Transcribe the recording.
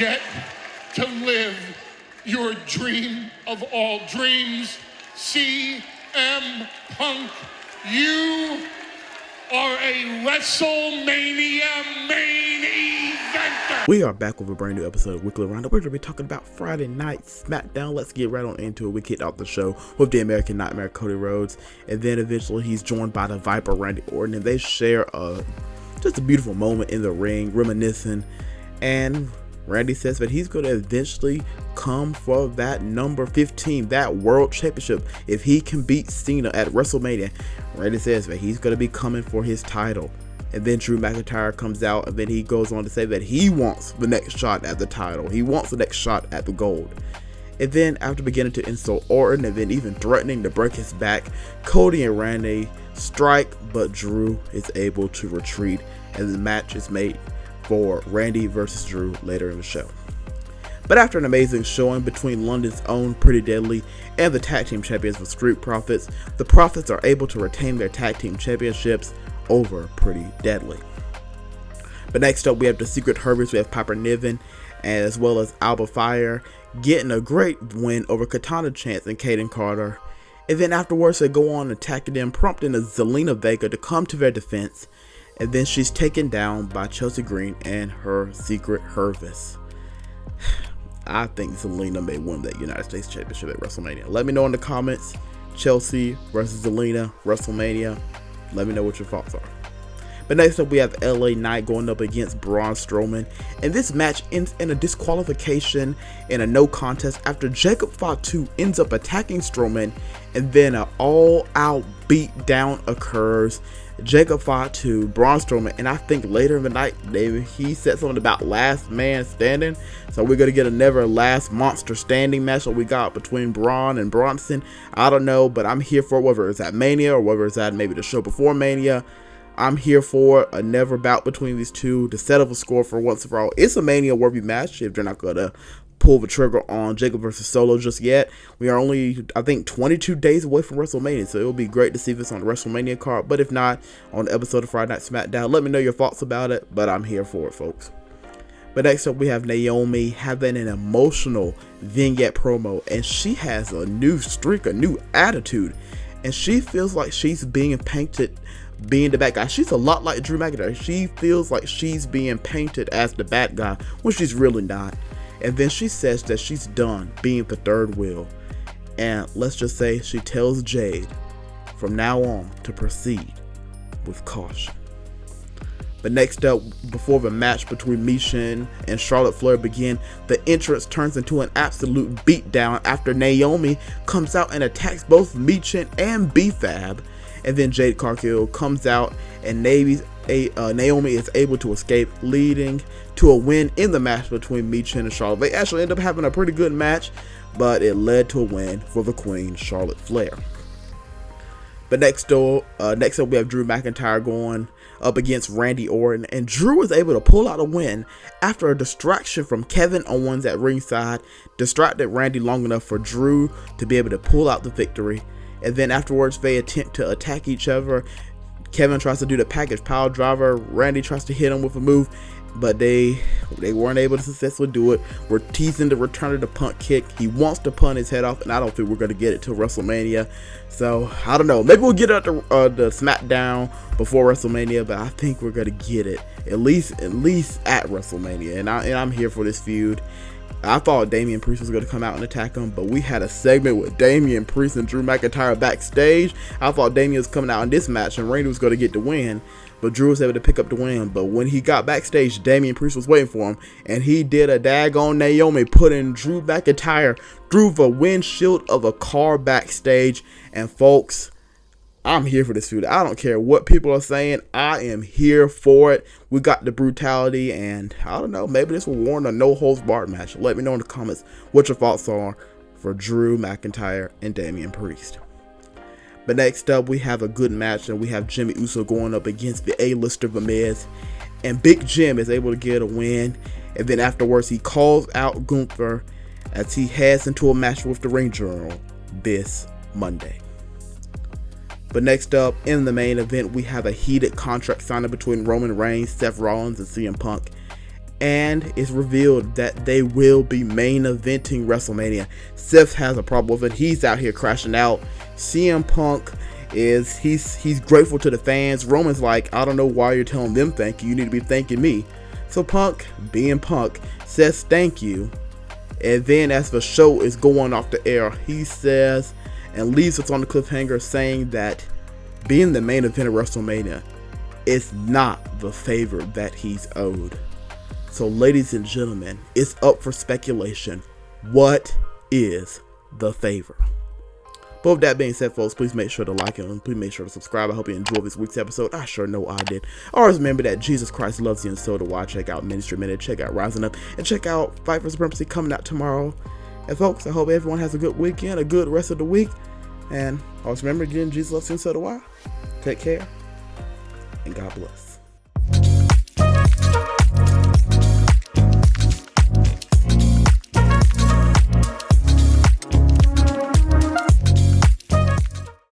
get to live your dream of all dreams. CM Punk, you are a Wrestlemania main eventer. We are back with a brand new episode of Weekly Roundup. We're going to be talking about Friday Night Smackdown. Let's get right on into it. We kicked off the show with the American Nightmare, Cody Rhodes, and then eventually he's joined by the Viper, Randy Orton, and they share just a beautiful moment in the ring, reminiscing, and Randy says that he's going to eventually come for that number 15, that world championship, if he can beat Cena at WrestleMania. Randy says that he's going to be coming for his title. And then Drew McIntyre comes out, and then he goes on to say that he wants the next shot at the title. He wants the next shot at the gold. And then after beginning to insult Orton and then even threatening to break his back, Cody and Randy strike, but Drew is able to retreat, and the match is made for Randy versus Drew later in the show. But after an amazing showing between London's own Pretty Deadly and the tag team champions with Street Profits, the Profits are able to retain their tag team championships over Pretty Deadly. But next up, we have the Secret Herbies. We have Piper Niven as well as Alba Fire getting a great win over Katana Chance and Kaden Carter. And then afterwards, they go on attacking them, prompting Zelina Vega to come to their defense. And then she's taken down by Chelsea Green and her Secret Hervis. I think Zelina may win that United States Championship at WrestleMania. Let me know in the comments. Chelsea versus Zelina, WrestleMania. Let me know what your thoughts are. But next up, we have LA Knight going up against Braun Strowman. And this match ends in a disqualification and a no contest after Jacob Fatu ends up attacking Strowman. And then an all-out beatdown occurs. Jacob Fatu, Braun Strowman, and I think later in the night, David, he said something about last man standing. So we're going to get another last monster standing match that we got between Braun and Bronson. I don't know, but I'm here for it, whether it's at Mania or whether it's at maybe the show before Mania. I'm here for a never bout between these two to set up a score for once and for all. It's a Mania worthy match if they're not going to pull the trigger on Jacob versus Solo just yet. We are only, I think, 22 days away from WrestleMania, so it will be great to see this on the WrestleMania card. But if not, on the episode of Friday Night Smackdown, let me know your thoughts about it. But I'm here for it, folks. But next up, we have Naomi having an emotional vignette promo, and she has a new streak, a new attitude, and she feels like she's being painted being the bad guy. She's a lot like Drew McIntyre. She feels like she's being painted as the bad guy when she's really not. And then she says that she's done being the third wheel. And let's just say she tells Jade from now on to proceed with caution. But next up, before the match between Michin and Charlotte Flair begin, the entrance turns into an absolute beatdown after Naomi comes out and attacks both Michin and B-Fab. And then Jade Cargill comes out and Naomi is able to escape, leading to a win in the match between Michin and Charlotte. They actually end up having a pretty good match, but it led to a win for the Queen, Charlotte Flair. But next up, we have Drew McIntyre going up against Randy Orton, and Drew was able to pull out a win after a distraction from Kevin Owens at ringside distracted Randy long enough for Drew to be able to pull out the victory. And then afterwards, they attempt to attack each other. Kevin tries to do the package pile driver. Randy tries to hit him with a move, but they weren't able to successfully do it. We're teasing the return of the punt kick. He wants to punt his head off, and I don't think we're going to get it till WrestleMania. So, I don't know. Maybe we'll get it at the SmackDown before WrestleMania, but I think we're going to get it at least at WrestleMania. And I'm here for this feud. I thought Damian Priest was going to come out and attack him, but we had a segment with Damian Priest and Drew McIntyre backstage. I thought Damian was coming out in this match and Randy was going to get the win, but Drew was able to pick up the win. But when he got backstage, Damian Priest was waiting for him, and he did a daggone Naomi, putting Drew McIntyre through the windshield of a car backstage. And folks, I'm here for this feud. I don't care what people are saying. I am here for it. We got the brutality, and I don't know, maybe this will warrant a no-holds-barred match. Let me know in the comments what your thoughts are for Drew McIntyre and Damian Priest. But next up, we have a good match, and we have Jimmy Uso going up against the A-lister The Miz, and Big Jim is able to get a win. And then afterwards, he calls out Gunther as he heads into a match with the Ring General this Monday. But next up, in the main event, we have a heated contract signing between Roman Reigns, Seth Rollins, and CM Punk. and it's revealed that they will be main eventing Wrestlemania. Seth has a problem with it. He's out here crashing out. CM Punk he's grateful to the fans. Roman's like, I don't know why you're telling them thank you. You need to be thanking me. So Punk, being Punk, says thank you. And then as the show is going off the air, he says and leaves us on the cliffhanger saying that being the main event of WrestleMania is not the favor that he's owed. So ladies and gentlemen, it's up for speculation. What is the favor? But with that being said, folks, please make sure to like and please make sure to subscribe. I hope you enjoyed this week's episode. I sure know I did. Always remember that Jesus Christ loves you and so do I. Check out Ministry Minute, check out Rising Up, and check out Fight for Supremacy coming out tomorrow. And folks, I hope everyone has a good weekend, a good rest of the week. And always remember, again, Jesus loves you and so do I. Take care, and God bless.